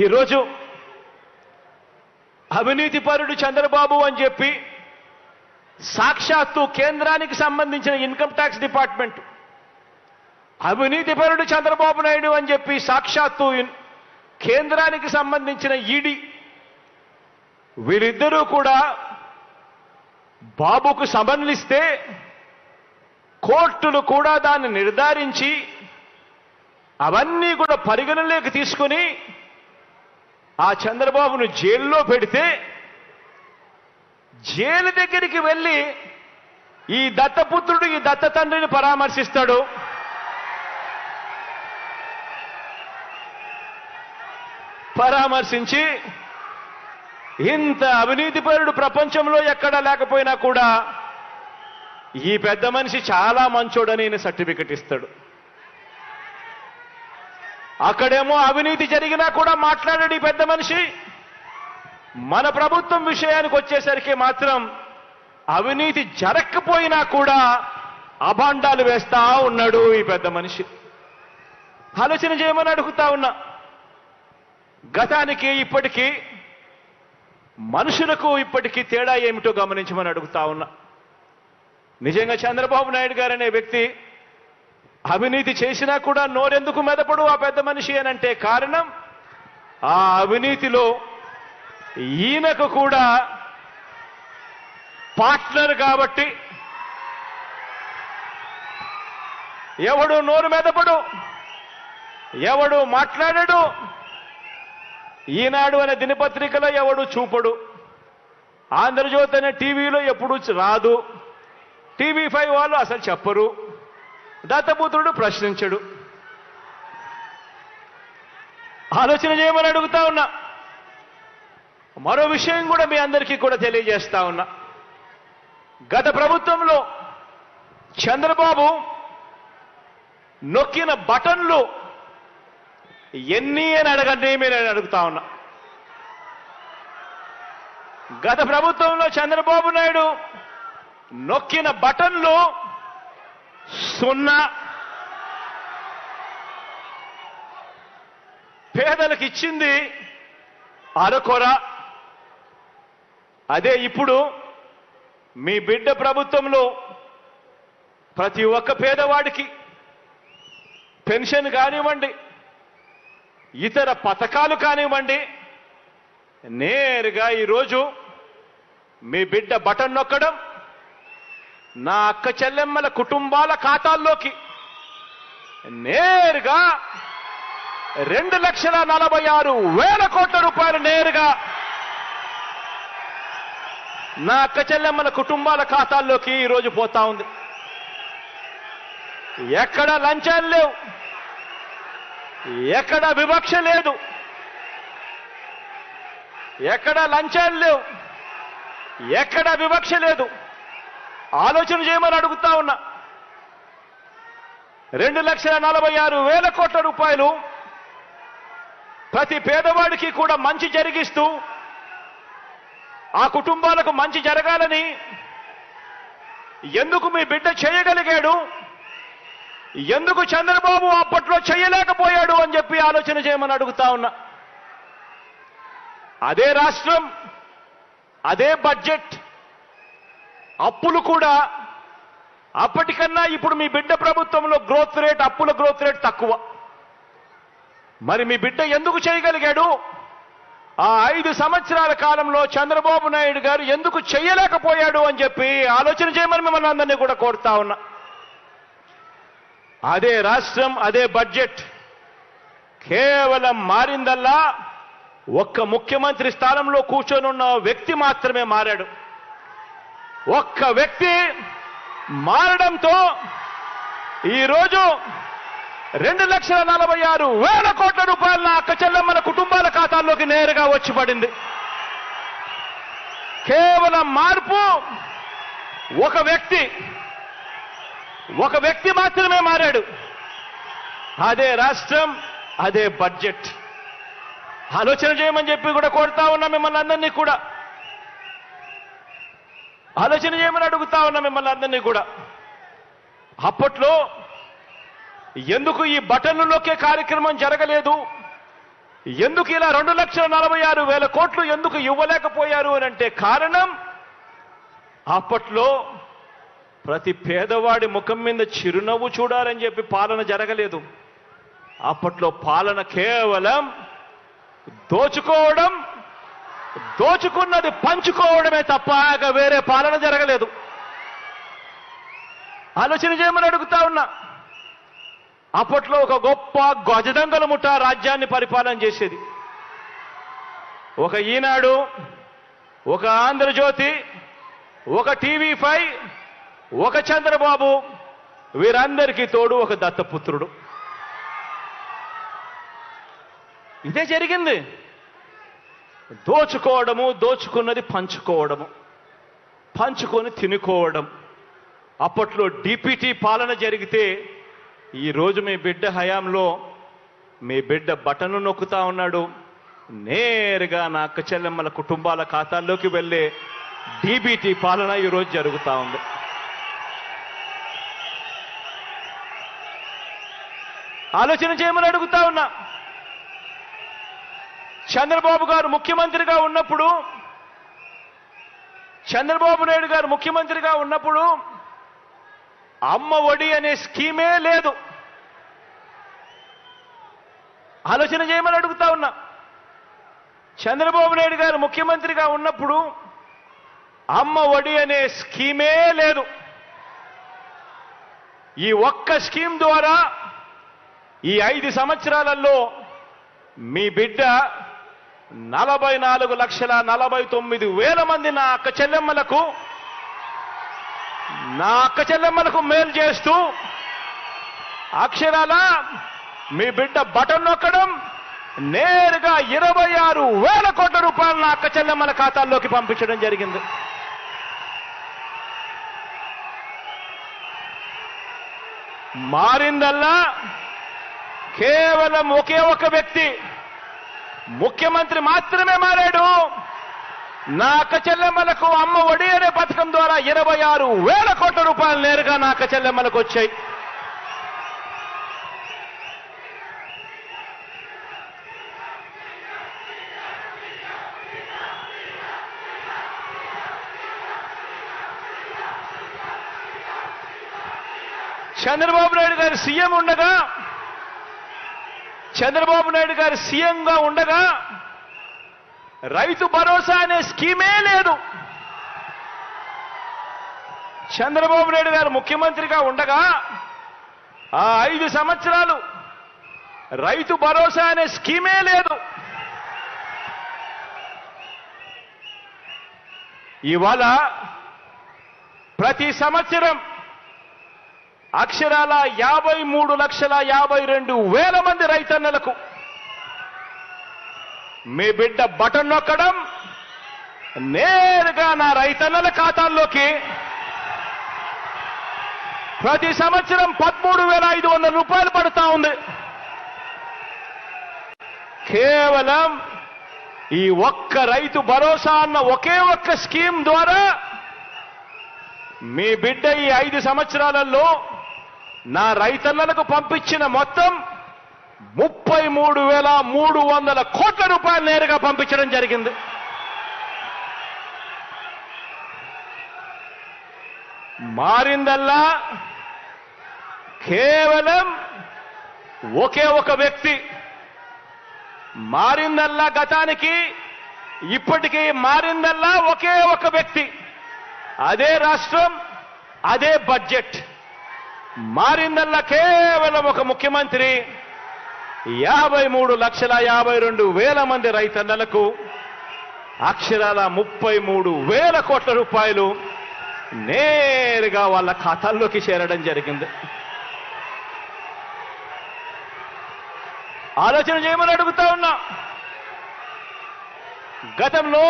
ఈరోజు అవినీతిపరుడు చంద్రబాబు అని చెప్పి సాక్షాత్తు కేంద్రానికి సంబంధించిన ఇన్కమ్ ట్యాక్స్ డిపార్ట్మెంట్ అవినీతిపరుడు చంద్రబాబు నాయుడు అని చెప్పి సాక్షాత్తు కేంద్రానికి సంబంధించిన ఈడీ వీరిద్దరూ కూడా బాబుకు సమన్లిస్తే కోర్టులు కూడా దాన్ని నిర్ధారించి అవన్నీ కూడా పరిగణలోకి తీసుకుని ఆ చంద్రబాబును జైల్లో పెడితే జైలు దగ్గరికి వెళ్ళి ఈ దత్తపుత్రుడు ఈ దత్త తండ్రిని పరామర్శిస్తాడు. పరామర్శించి ఇంత అవినీతిపరుడు ప్రపంచంలో ఎక్కడా లేకపోయినా కూడా ఈ పెద్ద మనిషి చాలా మంచోడని ఈయన సర్టిఫికెట్ ఇస్తాడు. అక్కడేమో అవినీతి జరిగినా కూడా మాట్లాడాడు ఈ పెద్ద మనిషి. మన ప్రభుత్వం విషయానికి వచ్చేసరికి మాత్రం అవినీతి జరగకపోయినా కూడా అభాండాలు వేస్తా ఉన్నాడు ఈ పెద్ద మనిషి. ఆలోచన చేయమని అడుగుతా ఉన్నా. గతానికి ఇప్పటికీ మనుషులకు ఇప్పటికీ తేడా ఏమిటో గమనించమని అడుగుతా ఉన్నా. నిజంగా చంద్రబాబు నాయుడు గారు అనే వ్యక్తి అవినీతి చేసినా కూడా నోరెందుకు మెదపడు ఆ పెద్ద మనిషి అనంటే కారణం ఆ అవినీతిలో ఈయనకు కూడా పార్ట్నర్ కాబట్టి ఎవడు నోరు మెదపడు, ఎవడు మాట్లాడడు, ఈనాడు అనే దినపత్రికలో ఎవడు చూపడు, ఆంధ్రజ్యోతి అనే టీవీలో ఎప్పుడు రాదు, TV5 వాళ్ళు అసలు చెప్పరు, దత్తపుత్రుడు ప్రశ్నించడు. ఆలోచన చేయమని అడుగుతా ఉన్నా. మరో విషయం కూడా మీ అందరికీ కూడా తెలియజేస్తా ఉన్నా. గత ప్రభుత్వంలో చంద్రబాబు నొక్కిన బటన్లు ఎన్ని అని అడగండి నేను అడుగుతా ఉన్నా. గత ప్రభుత్వంలో చంద్రబాబు నాయుడు నొక్కిన బటన్లు 0. పేదలకు ఇచ్చింది అరకొర. అదే ఇప్పుడు మీ బిడ్డ ప్రభుత్వంలో ప్రతి ఒక్క పేదవాడికి పెన్షన్ కానివ్వండి, ఇతర పథకాలు కానివ్వండి, నేరుగా ఈరోజు మీ బిడ్డ బటన్ నొక్కడం నా అక్క చెల్లెమ్మల కుటుంబాల ఖాతాల్లోకి నేరుగా 2,46,000 కోట్ల రూపాయలు నేరుగా నా అక్క చెల్లెమ్మల కుటుంబాల ఖాతాల్లోకి ఈరోజు పోతా ఉంది. ఎక్కడ లంచాలు లేవు, ఎక్కడ వివక్ష లేదు, ఎక్కడ లంచాలు లేవు, ఎక్కడ వివక్ష లేదు. ఆలోచన చేయమని అడుగుతా ఉన్నా. 2,46,000 కోట్ల రూపాయలు ప్రతి పేదవాడికి కూడా మంచి జరిగిస్తూ ఆ కుటుంబాలకు మంచి జరగాలని ఎందుకు మీ బిడ్డ చేయగలిగాడు, ఎందుకు చంద్రబాబు అప్పట్లో చేయలేకపోయాడు అని చెప్పి ఆలోచన చేయమని అడుగుతా ఉన్నా. అదే రాష్ట్రం, అదే బడ్జెట్, అప్పులు కూడా అప్పటికన్నా ఇప్పుడు మీ బిడ్డ ప్రభుత్వంలో గ్రోత్ రేట్, అప్పుల గ్రోత్ రేట్ తక్కువ. మరి మీ బిడ్డ ఎందుకు చేయగలిగాడు? ఆ 5 సంవత్సరాల కాలంలో చంద్రబాబు నాయుడు గారు ఎందుకు చేయలేకపోయాడు అని చెప్పి ఆలోచన చేయమని మిమ్మల్ని అందరినీ కూడా కోరుతా ఉన్నా. అదే రాష్ట్రం, అదే బడ్జెట్ కేవలం మారిందల్లా ఒక్క ముఖ్యమంత్రి స్థానంలో కూర్చొని ఉన్న వ్యక్తి మాత్రమే మారాడు. ఒక్క వ్యక్తి మారడంతో ఈరోజు 2,46,000 కోట్ల రూపాయల అక్క చెల్లెమ్మల కుటుంబాల ఖాతాల్లోకి నేరుగా వచ్చి పడింది. కేవలం మార్పు ఒక వ్యక్తి మాత్రమే మారాడు. అదే రాష్ట్రం, అదే బడ్జెట్. ఆలోచన చేయమని చెప్పి కూడా కోరుతా ఉన్నా మిమ్మల్ని అందరినీ కూడా. ఆలోచన చేయమని అడుగుతా ఉన్నా మిమ్మల్ని అందరినీ కూడా. అప్పట్లో ఎందుకు ఈ బటన్లు నొక్కే కార్యక్రమం జరగలేదు, ఎందుకు ఇలా 2,46,000 కోట్లు ఎందుకు ఇవ్వలేకపోయారు అని అంటే కారణం, అప్పట్లో ప్రతి పేదవాడి ముఖం మీద చిరునవ్వు చూడాలని చెప్పి పాలన జరగలేదు. అప్పట్లో పాలన కేవలం దోచుకోవడం, దోచుకున్నది పంచుకోవడమే తప్ప వేరే పాలన జరగలేదు. ఆలోచన చేయమని అడుగుతా ఉన్నా. అప్పట్లో ఒక గొప్ప గజదంగల ముఠ రాజ్యాన్ని పరిపాలన చేసేది. ఒక ఈనాడు, ఒక ఆంధ్రజ్యోతి, ఒక టీవీ5, ఒక చంద్రబాబు, వీరందరికీ తోడు ఒక దత్తపుత్రుడు. ఇదే జరిగింది. దోచుకోవడము, దోచుకున్నది పంచుకోవడము, పంచుకొని తినుకోవడం. అప్పట్లో డిపిటి పాలన జరిగితే ఈరోజు మీ బిడ్డ హయాంలో మీ బిడ్డ బటన్ నొక్కుతా ఉన్నాడు. నేరుగా నా అక్క చెల్లెమ్మల కుటుంబాల ఖాతాల్లోకి వెళ్ళే డిబిటి పాలన ఈరోజు జరుగుతూ ఉంది. ఆలోచన చేయమని అడుగుతా ఉన్నా. చంద్రబాబు గారు ముఖ్యమంత్రిగా ఉన్నప్పుడు, చంద్రబాబు నాయుడు గారు ముఖ్యమంత్రిగా ఉన్నప్పుడు అమ్మ ఒడి అనే స్కీమే లేదు. ఆలోచన చేయమని అడుగుతా ఉన్నా. చంద్రబాబు నాయుడు గారు ముఖ్యమంత్రిగా ఉన్నప్పుడు అమ్మ ఒడి అనే స్కీమే లేదు. ఈ ఒక్క స్కీమ్ ద్వారా ఈ 5 సంవత్సరాలలో మీ బిడ్డ 44,49,000 మంది నా అక్క చెల్లెమ్మలకు మేలు చేస్తూ అక్షరాల మీ బిడ్డ బటన్ నొక్కడం, నేరుగా 26,000 కోట్ల రూపాయలు నా అక్క చెల్లెమ్మల ఖాతాల్లోకి పంపించడం జరిగింది. మారిందల్లా కేవలం ఒకే ఒక వ్యక్తి, ముఖ్యమంత్రి మాత్రమే మారాడు. నా అక్క చెల్లెమ్మలకు అమ్మ ఒడి అనే పథకం ద్వారా 26,000 కోట్ల రూపాయలు నేరుగా నా అక్క చెల్లెమ్మలకు వచ్చాయి. చంద్రబాబు నాయుడు గారు సీఎంగా ఉండగా రైతు భరోసా అనే స్కీమే లేదు. చంద్రబాబు నాయుడు గారు ముఖ్యమంత్రిగా ఉండగా ఆ 5 సంవత్సరాలు రైతు భరోసా అనే స్కీమే లేదు. ఇవాళ ప్రతి సంవత్సరం అక్షరాల 53,52,000 మంది రైతన్నలకు మీ బిడ్డ బటన్ నొక్కడం, నేరుగా నా రైతన్నల ఖాతాల్లోకి ప్రతి సంవత్సరం 13,500 రూపాయలు పడుతా ఉంది. కేవలం ఈ ఒక్క రైతు భరోసా అన్న ఒకే ఒక్క స్కీమ్ ద్వారా మీ బిడ్డ ఈ 5 సంవత్సరాలలో నా రైతన్నలకు పంపించిన మొత్తం 33,300 కోట్ల రూపాయలు నేరుగా పంపించడం జరిగింది. మారిందల్లా కేవలం ఒకే ఒక వ్యక్తి. మారిందల్లా గతానికి ఇప్పటికీ మారిందల్లా ఒకే ఒక వ్యక్తి, అదే రాష్ట్రం, అదే బడ్జెట్. మారిందల్లా కేవలం ఒక ముఖ్యమంత్రి 53,52,000 మంది రైతన్నలకు అక్షరాల 33,000 కోట్ల రూపాయలు నేరుగా వాళ్ళ ఖాతాల్లోకి చేరడం జరిగింది. ఆలోచన చేయమని అడుగుతా ఉన్నా. గతంలో